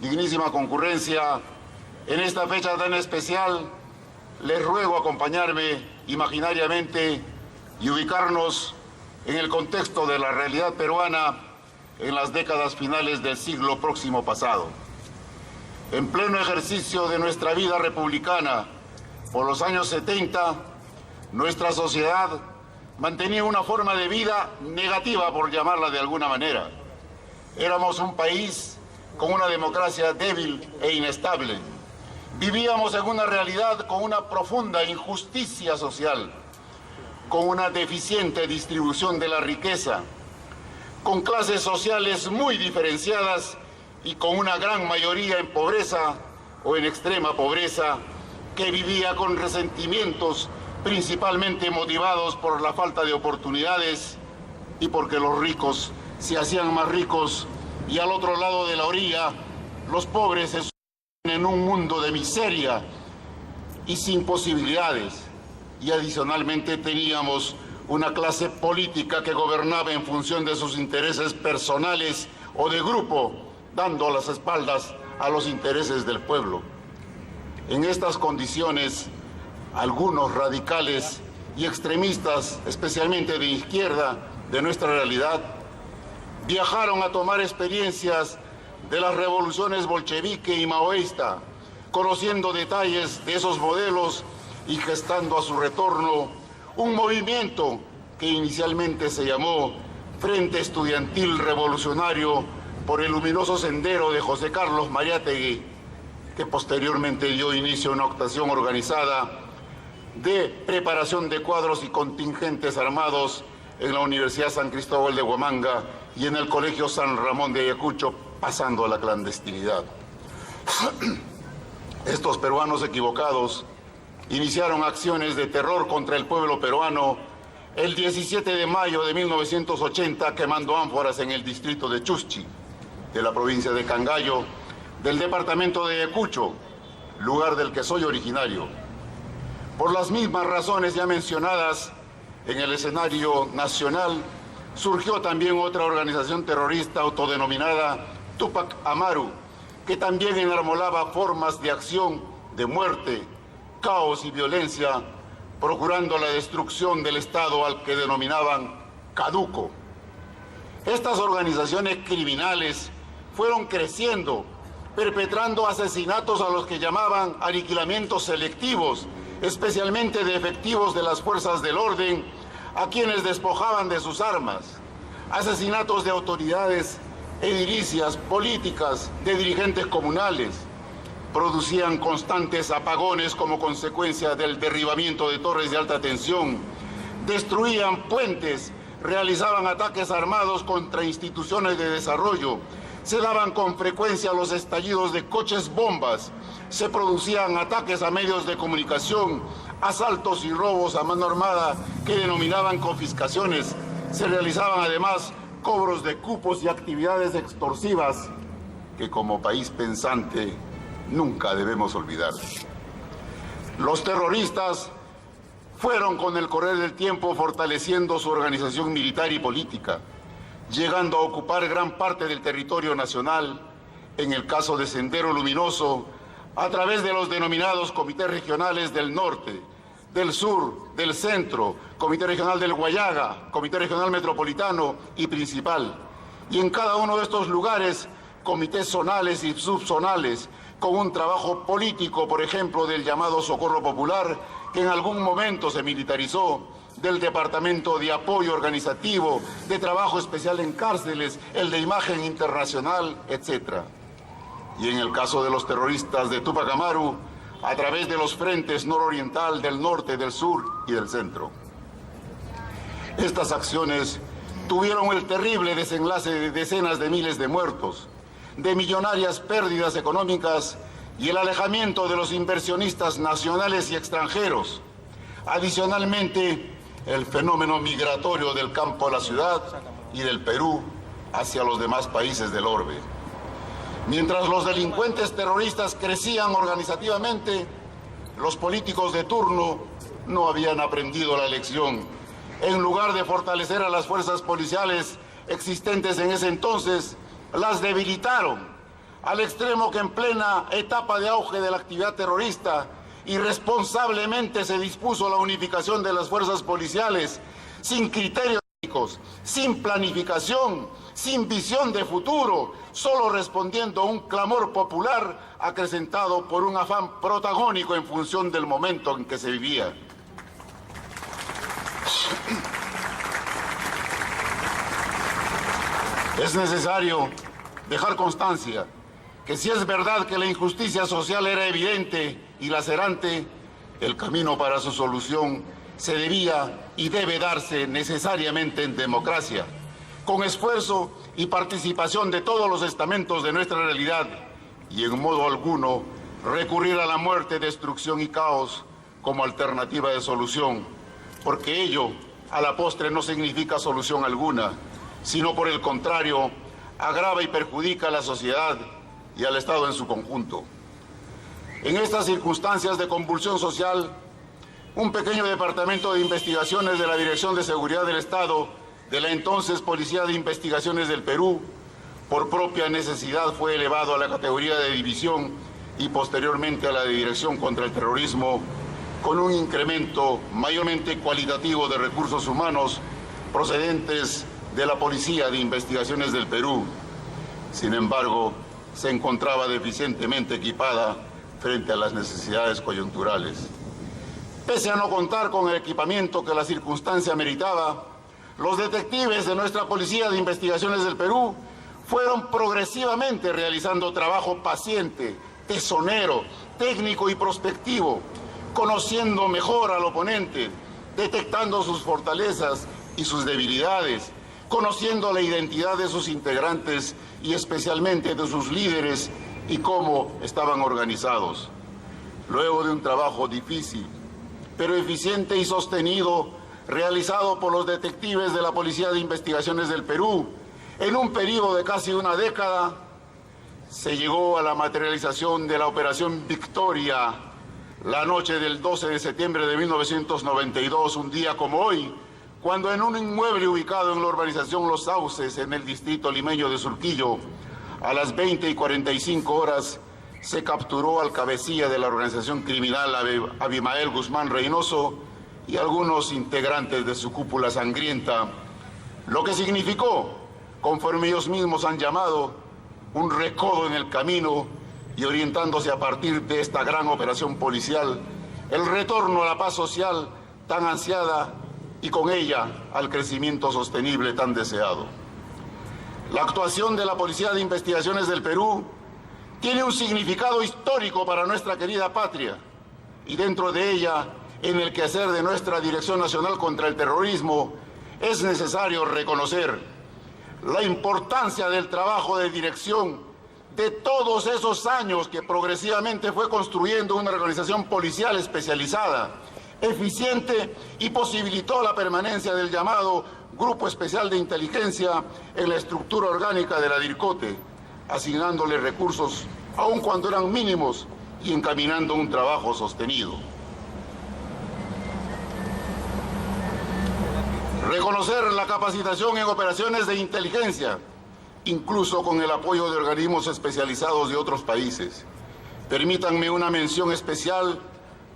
Dignísima concurrencia, en esta fecha tan especial, les ruego acompañarme imaginariamente y ubicarnos en el contexto de la realidad peruana en las décadas finales del siglo próximo pasado. En pleno ejercicio de nuestra vida republicana, por los años 70, nuestra sociedad mantenía una forma de vida negativa, por llamarla de alguna manera. Éramos un país con una democracia débil e inestable. Vivíamos en una realidad con una profunda injusticia social, con una deficiente distribución de la riqueza, con clases sociales muy diferenciadas y con una gran mayoría en pobreza o en extrema pobreza que vivía con resentimientos principalmente motivados por la falta de oportunidades y porque los ricos se hacían más ricos y al otro lado de la orilla los pobres se sumergían en un mundo de miseria y sin posibilidades. Y adicionalmente teníamos una clase política que gobernaba en función de sus intereses personales o de grupo, dando las espaldas a los intereses del pueblo. En estas condiciones, algunos radicales y extremistas, especialmente de izquierda de nuestra realidad, viajaron a tomar experiencias de las revoluciones bolchevique y maoísta, conociendo detalles de esos modelos y gestando a su retorno un movimiento que inicialmente se llamó Frente Estudiantil Revolucionario por el luminoso sendero de José Carlos Mariátegui, que posteriormente dio inicio a una actuación organizada de preparación de cuadros y contingentes armados en la Universidad San Cristóbal de Huamanga y en el Colegio San Ramón de Ayacucho, pasando a la clandestinidad. Estos peruanos equivocados iniciaron acciones de terror contra el pueblo peruano el 17 de mayo de 1980, quemando ánforas en el distrito de Chuschi, de la provincia de Cangallo, del departamento de Ayacucho, lugar del que soy originario. Por las mismas razones ya mencionadas, en el escenario nacional surgió también otra organización terrorista autodenominada Tupac Amaru, que también enarbolaba formas de acción de muerte, caos y violencia, procurando la destrucción del Estado al que denominaban caduco. Estas organizaciones criminales fueron creciendo, perpetrando asesinatos a los que llamaban aniquilamientos selectivos, especialmente de efectivos de las fuerzas del orden, a quienes despojaban de sus armas, asesinatos de autoridades edilicias, políticas, de dirigentes comunales. Producían constantes apagones como consecuencia del derribamiento de torres de alta tensión, destruían puentes, realizaban ataques armados contra instituciones de desarrollo, se daban con frecuencia los estallidos de coches bombas, se producían ataques a medios de comunicación, asaltos y robos a mano armada que denominaban confiscaciones, se realizaban además cobros de cupos y actividades extorsivas que como país pensante nunca debemos olvidar. Los terroristas fueron con el correr del tiempo fortaleciendo su organización militar y política, llegando a ocupar gran parte del territorio nacional, en el caso de Sendero Luminoso, a través de los denominados comités regionales del norte, del sur, del centro, Comité Regional del Guayaga, Comité Regional Metropolitano y Principal. Y en cada uno de estos lugares, comités zonales y subzonales, con un trabajo político, por ejemplo, del llamado Socorro Popular, que en algún momento se militarizó, del Departamento de Apoyo Organizativo, de Trabajo Especial en Cárceles, el de Imagen Internacional, etc. Y en el caso de los terroristas de Tupac Amaru, a través de los frentes nororiental, del norte, del sur y del centro. Estas acciones tuvieron el terrible desenlace de decenas de miles de muertos, de millonarias pérdidas económicas y el alejamiento de los inversionistas nacionales y extranjeros. Adicionalmente, el fenómeno migratorio del campo a la ciudad y del Perú hacia los demás países del orbe. Mientras los delincuentes terroristas crecían organizativamente, los políticos de turno no habían aprendido la lección. En lugar de fortalecer a las fuerzas policiales existentes en ese entonces, las debilitaron, al extremo que en plena etapa de auge de la actividad terrorista, irresponsablemente se dispuso la unificación de las fuerzas policiales, sin criterios éticos, sin planificación, sin visión de futuro, solo respondiendo a un clamor popular acrecentado por un afán protagónico en función del momento en que se vivía. Es necesario dejar constancia que si es verdad que la injusticia social era evidente y lacerante, el camino para su solución se debía y debe darse necesariamente en democracia, con esfuerzo y participación de todos los estamentos de nuestra realidad, y en modo alguno recurrir a la muerte, destrucción y caos como alternativa de solución, porque ello a la postre no significa solución alguna, sino por el contrario, agrava y perjudica a la sociedad y al Estado en su conjunto. En estas circunstancias de convulsión social, un pequeño departamento de investigaciones de la Dirección de Seguridad del Estado, de la entonces Policía de Investigaciones del Perú, por propia necesidad fue elevado a la categoría de división y posteriormente a la de Dirección contra el Terrorismo, con un incremento mayormente cualitativo de recursos humanos procedentes de la Policía de Investigaciones del Perú. Sin embargo, se encontraba deficientemente equipada frente a las necesidades coyunturales. Pese a no contar con el equipamiento que la circunstancia meritaba, los detectives de nuestra Policía de Investigaciones del Perú fueron progresivamente realizando trabajo paciente, tesonero, técnico y prospectivo, conociendo mejor al oponente, detectando sus fortalezas y sus debilidades, conociendo la identidad de sus integrantes y especialmente de sus líderes y cómo estaban organizados. Luego de un trabajo difícil, pero eficiente y sostenido, realizado por los detectives de la Policía de Investigaciones del Perú, en un periodo de casi una década, se llegó a la materialización de la Operación Victoria, la noche del 12 de septiembre de 1992, un día como hoy, cuando en un inmueble ubicado en la urbanización Los Sauces, en el distrito limeño de Surquillo, a las 20:45 horas, se capturó al cabecilla de la organización criminal Abimael Guzmán Reynoso y algunos integrantes de su cúpula sangrienta, lo que significó, conforme ellos mismos han llamado, un recodo en el camino y orientándose a partir de esta gran operación policial, el retorno a la paz social tan ansiada y con ella al crecimiento sostenible tan deseado. La actuación de la Policía de Investigaciones del Perú tiene un significado histórico para nuestra querida patria y dentro de ella, en el quehacer de nuestra Dirección Nacional contra el Terrorismo, es necesario reconocer la importancia del trabajo de dirección de todos esos años que progresivamente fue construyendo una organización policial especializada, eficiente y posibilitó la permanencia del llamado Grupo Especial de Inteligencia en la estructura orgánica de la DIRCOTE, asignándole recursos aun cuando eran mínimos y encaminando un trabajo sostenido. Reconocer la capacitación en operaciones de inteligencia, incluso con el apoyo de organismos especializados de otros países. Permítanme una mención especial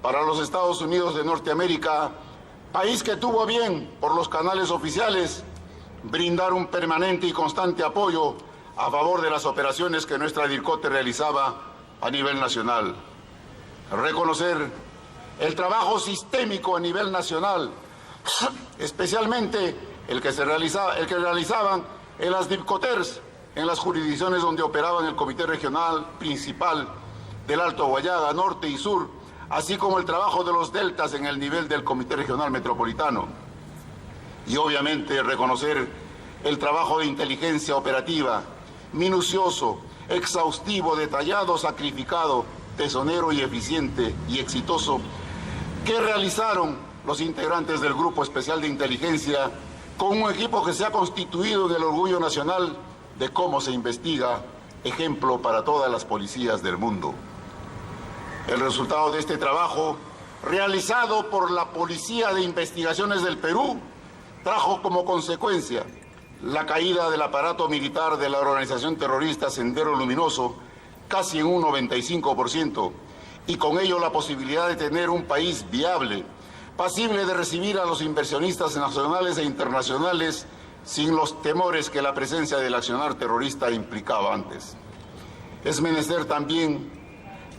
para los Estados Unidos de Norteamérica, país que tuvo bien, por los canales oficiales, brindar un permanente y constante apoyo a favor de las operaciones que nuestra DIRCOTE realizaba a nivel nacional. Reconocer el trabajo sistémico a nivel nacional, especialmente el que realizaban en las DIRCOTERS, en las jurisdicciones donde operaban el Comité Regional Principal del Alto Guayaga, Norte y Sur, así como el trabajo de los deltas en el nivel del Comité Regional Metropolitano. Y obviamente reconocer el trabajo de inteligencia operativa, minucioso, exhaustivo, detallado, sacrificado, tesonero y eficiente y exitoso, que realizaron los integrantes del Grupo Especial de Inteligencia con un equipo que se ha constituido en el orgullo nacional de cómo se investiga ejemplo para todas las policías del mundo. El resultado de este trabajo, realizado por la Policía de Investigaciones del Perú, trajo como consecuencia la caída del aparato militar de la organización terrorista Sendero Luminoso casi en un 95%, y con ello la posibilidad de tener un país viable, pasible de recibir a los inversionistas nacionales e internacionales sin los temores que la presencia del accionar terrorista implicaba antes. Es menester también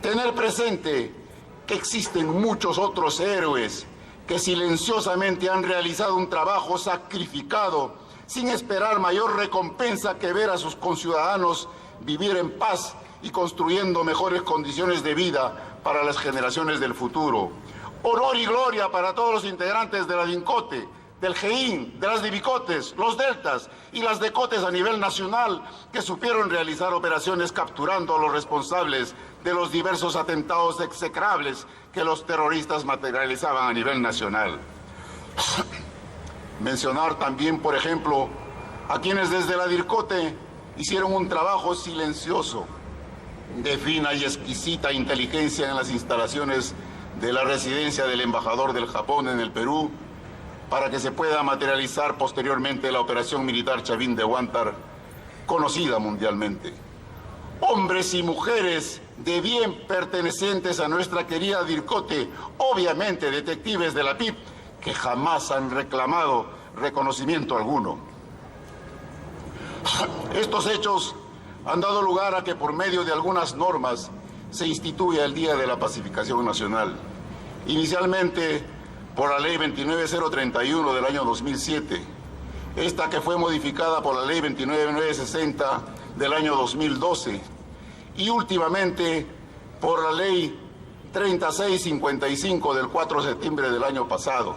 tener presente que existen muchos otros héroes que silenciosamente han realizado un trabajo sacrificado sin esperar mayor recompensa que ver a sus conciudadanos vivir en paz y construyendo mejores condiciones de vida para las generaciones del futuro. Honor y gloria para todos los integrantes de la DINCOTE, del GEIN, de las DIVICOTES, los Deltas y las DECOTES a nivel nacional que supieron realizar operaciones capturando a los responsables de los diversos atentados execrables que los terroristas materializaban a nivel nacional. Mencionar también, por ejemplo, a quienes desde la DIRCOTE hicieron un trabajo silencioso de fina y exquisita inteligencia en las instalaciones de la residencia del embajador del Japón en el Perú, para que se pueda materializar posteriormente la operación militar Chavín de Huántar, conocida mundialmente. Hombres y mujeres de bien pertenecientes a nuestra querida DIRCOTE, obviamente detectives de la PIP, que jamás han reclamado reconocimiento alguno. Estos hechos han dado lugar a que por medio de algunas normas se instituya el Día de la Pacificación Nacional. Inicialmente por la Ley 29031 del año 2007, esta que fue modificada por la Ley 29960 del año 2012 y últimamente por la Ley 3655 del 4 de septiembre del año pasado,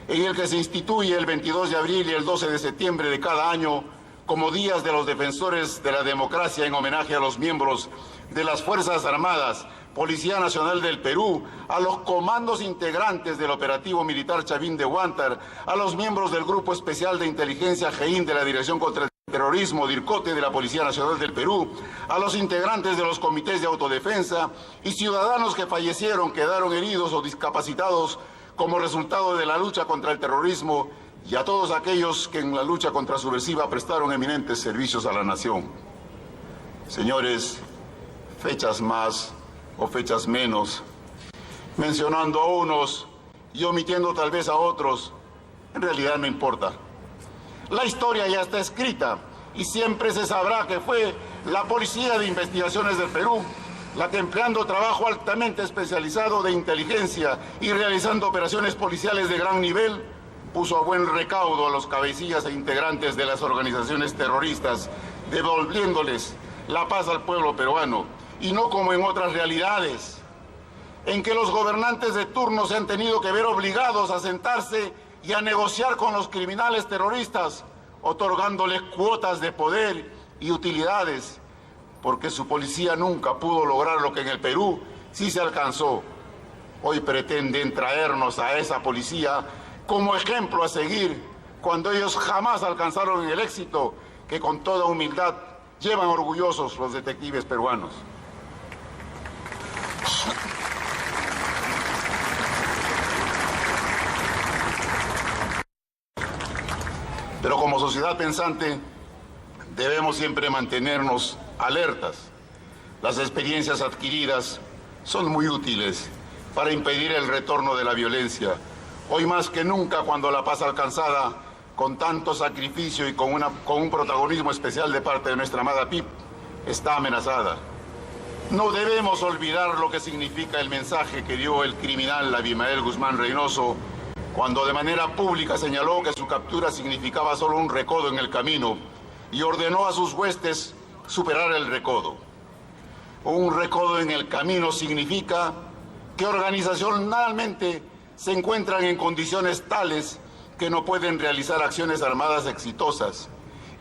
en el que se instituye el 22 de abril y el 12 de septiembre de cada año como días de los defensores de la democracia en homenaje a los miembros de las Fuerzas Armadas, Policía Nacional del Perú, a los comandos integrantes del operativo militar Chavín de Huántar, a los miembros del Grupo Especial de Inteligencia GEIN de la Dirección contra el Terrorismo, DIRCOTE de la Policía Nacional del Perú, a los integrantes de los comités de autodefensa y ciudadanos que fallecieron, quedaron heridos o discapacitados como resultado de la lucha contra el terrorismo, y a todos aquellos que en la lucha contra subversiva prestaron eminentes servicios a la nación. Señores, fechas más o fechas menos, mencionando a unos y omitiendo tal vez a otros, en realidad no importa. La historia ya está escrita y siempre se sabrá que fue la Policía de Investigaciones del Perú la que, empleando trabajo altamente especializado de inteligencia y realizando operaciones policiales de gran nivel, puso a buen recaudo a los cabecillas e integrantes de las organizaciones terroristas, devolviéndoles la paz al pueblo peruano, y no como en otras realidades, en que los gobernantes de turno se han tenido que ver obligados a sentarse y a negociar con los criminales terroristas, otorgándoles cuotas de poder y utilidades, porque su policía nunca pudo lograr lo que en el Perú sí se alcanzó. Hoy pretenden traernos a esa policía como ejemplo a seguir, cuando ellos jamás alcanzaron el éxito que con toda humildad llevan orgullosos los detectives peruanos. Pero como sociedad pensante debemos siempre mantenernos alertas. Las experiencias adquiridas son muy útiles para impedir el retorno de la violencia. Hoy más que nunca, cuando la paz alcanzada con tanto sacrificio y con un protagonismo especial de parte de nuestra amada PIP está amenazada. No debemos olvidar lo que significa el mensaje que dio el criminal Abimael Guzmán Reynoso cuando de manera pública señaló que su captura significaba solo un recodo en el camino y ordenó a sus huestes superar el recodo. Un recodo en el camino significa que organizacionalmente se encuentran en condiciones tales que no pueden realizar acciones armadas exitosas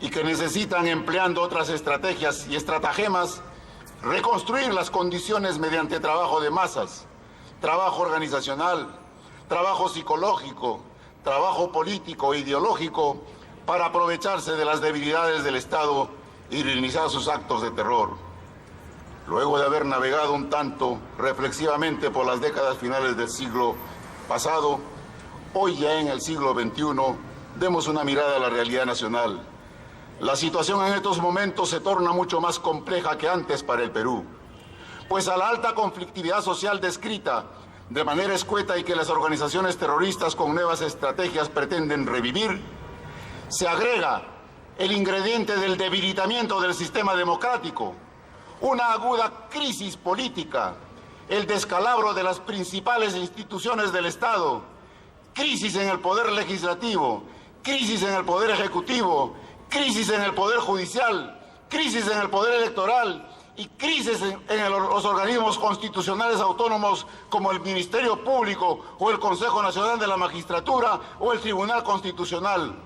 y que necesitan, empleando otras estrategias y estratagemas, reconstruir las condiciones mediante trabajo de masas, trabajo organizacional, trabajo psicológico, trabajo político e ideológico para aprovecharse de las debilidades del Estado y minimizar sus actos de terror. Luego de haber navegado un tanto reflexivamente por las décadas finales del siglo pasado, hoy ya en el siglo XXI, demos una mirada a la realidad nacional. La situación en estos momentos se torna mucho más compleja que antes para el Perú, pues a la alta conflictividad social descrita de manera escueta y que las organizaciones terroristas con nuevas estrategias pretenden revivir, se agrega el ingrediente del debilitamiento del sistema democrático, una aguda crisis política, el descalabro de las principales instituciones del Estado, crisis en el poder legislativo, crisis en el poder ejecutivo, crisis en el poder judicial, crisis en el poder electoral y crisis en los organismos constitucionales autónomos como el Ministerio Público o el Consejo Nacional de la Magistratura o el Tribunal Constitucional.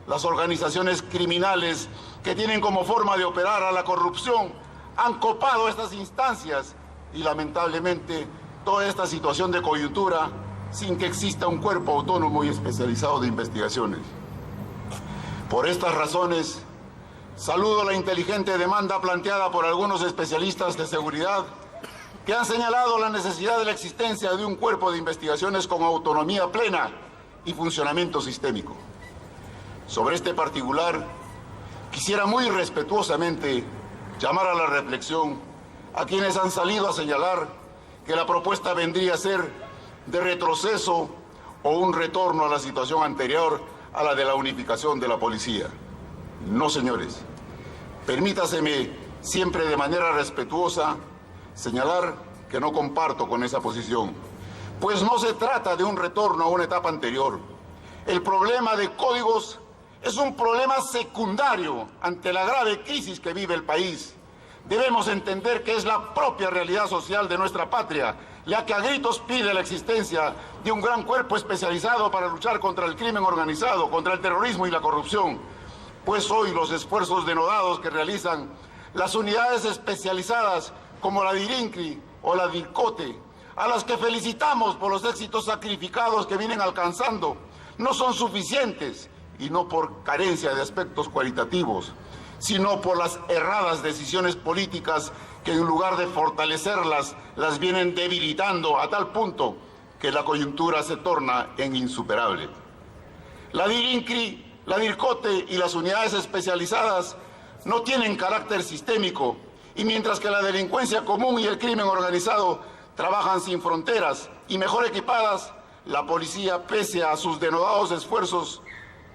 Las organizaciones criminales que tienen como forma de operar a la corrupción han copado estas instancias y lamentablemente toda esta situación de coyuntura sin que exista un cuerpo autónomo y especializado de investigaciones. Por estas razones, saludo la inteligente demanda planteada por algunos especialistas de seguridad que han señalado la necesidad de la existencia de un cuerpo de investigaciones con autonomía plena y funcionamiento sistémico. Sobre este particular, quisiera muy respetuosamente llamar a la reflexión a quienes han salido a señalar que la propuesta vendría a ser de retroceso o un retorno a la situación anterior a la de la unificación de la policía. No, señores. Permítaseme, siempre de manera respetuosa, señalar que no comparto con esa posición, pues no se trata de un retorno a una etapa anterior. El problema de códigos es un problema secundario ante la grave crisis que vive el país. Debemos entender que es la propia realidad social de nuestra patria la que a gritos pide la existencia de un gran cuerpo especializado para luchar contra el crimen organizado, contra el terrorismo y la corrupción. Pues hoy los esfuerzos denodados que realizan las unidades especializadas como la DIRINCRI o la DIRCOTE, a las que felicitamos por los éxitos sacrificados que vienen alcanzando, no son suficientes, y no por carencia de aspectos cualitativos, sino por las erradas decisiones políticas que en lugar de fortalecerlas, las vienen debilitando a tal punto que la coyuntura se torna en insuperable. La DIRINCRI, la DIRCOTE y las unidades especializadas no tienen carácter sistémico, y mientras que la delincuencia común y el crimen organizado trabajan sin fronteras y mejor equipadas, la policía, pese a sus denodados esfuerzos,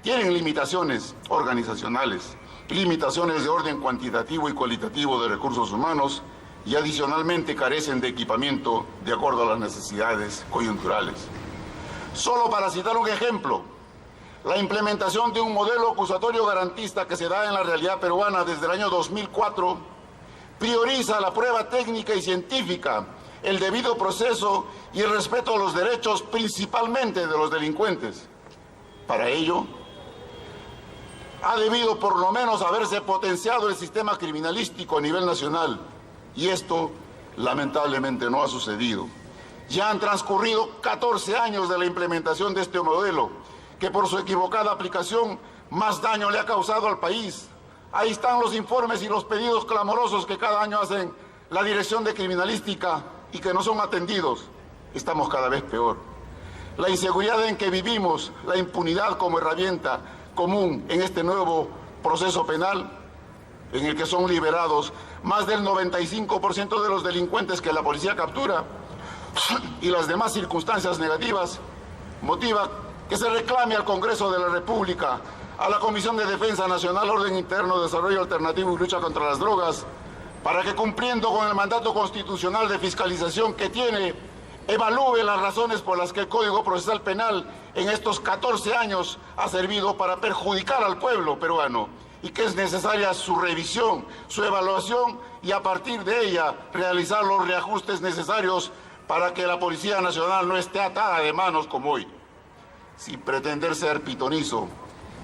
tienen limitaciones organizacionales, limitaciones de orden cuantitativo y cualitativo de recursos humanos y adicionalmente carecen de equipamiento de acuerdo a las necesidades coyunturales. Solo para citar un ejemplo, la implementación de un modelo acusatorio garantista que se da en la realidad peruana desde el año 2004 prioriza la prueba técnica y científica, el debido proceso y el respeto a los derechos principalmente de los delincuentes. Para ello, ha debido por lo menos haberse potenciado el sistema criminalístico a nivel nacional, y esto lamentablemente no ha sucedido. Ya han transcurrido 14 años de la implementación de este modelo, que por su equivocada aplicación más daño le ha causado al país. Ahí están los informes y los pedidos clamorosos que cada año hacen la Dirección de Criminalística y que no son atendidos. Estamos cada vez peor. La inseguridad en que vivimos, la impunidad como herramienta común en este nuevo proceso penal, en el que son liberados más del 95% de los delincuentes que la policía captura, y las demás circunstancias negativas, motiva que se reclame al Congreso de la República, a la Comisión de Defensa Nacional, Orden Interno, Desarrollo Alternativo y Lucha contra las Drogas, para que, cumpliendo con el mandato constitucional de fiscalización que tiene, evalúe las razones por las que el Código Procesal Penal en estos 14 años ha servido para perjudicar al pueblo peruano, y que es necesaria su revisión, su evaluación, y a partir de ella realizar los reajustes necesarios para que la Policía Nacional no esté atada de manos como hoy. Sin pretender ser pitonizo,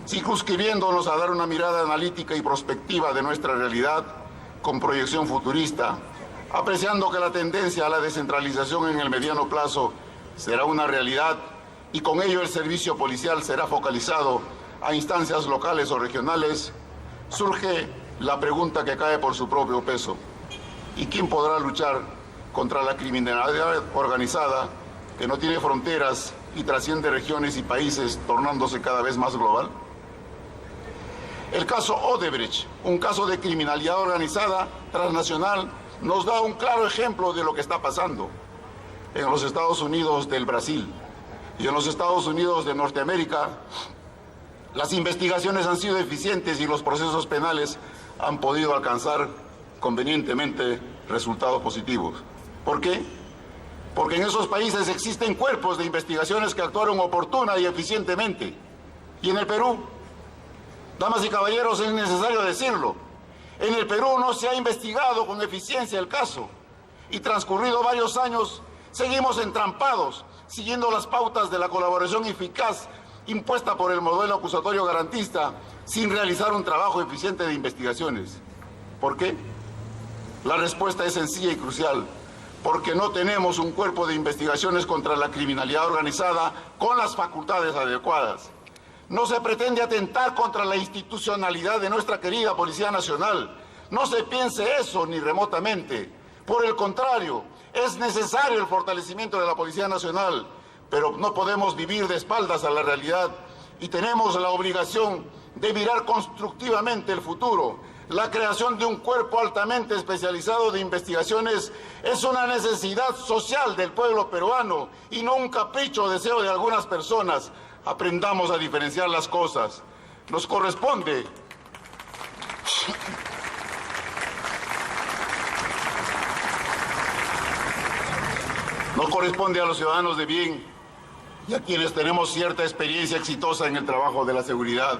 circunscribiéndonos a dar una mirada analítica y prospectiva de nuestra realidad con proyección futurista, apreciando que la tendencia a la descentralización en el mediano plazo será una realidad y con ello el servicio policial será focalizado a instancias locales o regionales, surge la pregunta que cae por su propio peso: ¿y quién podrá luchar contra la criminalidad organizada que no tiene fronteras y trasciende regiones y países, tornándose cada vez más global? El caso Odebrecht, un caso de criminalidad organizada transnacional, nos da un claro ejemplo de lo que está pasando en los Estados Unidos del Brasil y en los Estados Unidos de Norteamérica. Las investigaciones han sido eficientes y los procesos penales han podido alcanzar convenientemente resultados positivos. ¿Por qué? Porque en esos países existen cuerpos de investigaciones que actuaron oportuna y eficientemente. Y en el Perú, damas y caballeros, es necesario decirlo, en el Perú no se ha investigado con eficiencia el caso y transcurrido varios años seguimos entrampados, siguiendo las pautas de la colaboración eficaz impuesta por el modelo acusatorio garantista, sin realizar un trabajo eficiente de investigaciones. ¿Por qué? La respuesta es sencilla y crucial: porque no tenemos un cuerpo de investigaciones contra la criminalidad organizada con las facultades adecuadas. No se pretende atentar contra la institucionalidad de nuestra querida Policía Nacional. No se piense eso ni remotamente. Por el contrario, es necesario el fortalecimiento de la Policía Nacional, pero no podemos vivir de espaldas a la realidad y tenemos la obligación de mirar constructivamente el futuro. La creación de un cuerpo altamente especializado de investigaciones es una necesidad social del pueblo peruano y no un capricho o deseo de algunas personas. Aprendamos a diferenciar las cosas. Nos corresponde a los ciudadanos de bien y a quienes tenemos cierta experiencia exitosa en el trabajo de la seguridad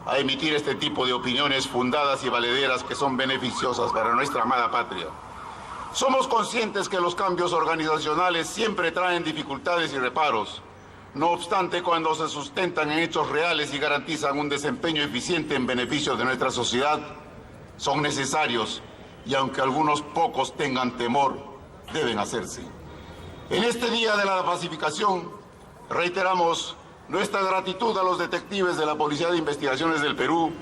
a emitir este tipo de opiniones fundadas y valederas que son beneficiosas para nuestra amada patria. Somos conscientes que los cambios organizacionales siempre traen dificultades y reparos. No obstante, cuando se sustentan en hechos reales y garantizan un desempeño eficiente en beneficio de nuestra sociedad, son necesarios y aunque algunos pocos tengan temor, deben hacerse. En este día de la pacificación, reiteramos nuestra gratitud a los detectives de la Policía de Investigaciones del Perú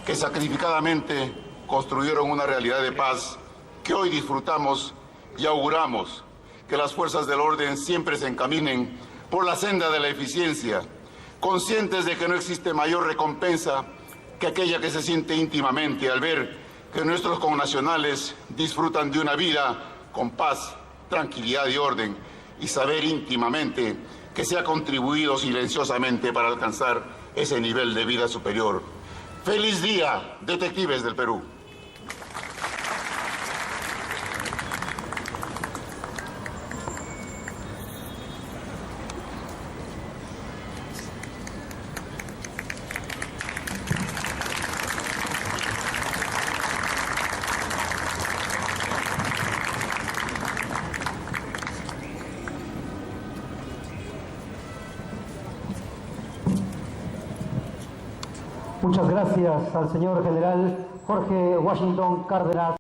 que sacrificadamente construyeron una realidad de paz que hoy disfrutamos y auguramos que las fuerzas del orden siempre se encaminen por la senda de la eficiencia, conscientes de que no existe mayor recompensa que aquella que se siente íntimamente al ver que nuestros connacionales disfrutan de una vida con paz, tranquilidad y orden, y saber íntimamente que se ha contribuido silenciosamente para alcanzar ese nivel de vida superior. ¡Feliz día, detectives del Perú! Muchas gracias al señor general Jorge Washington Cárdenas.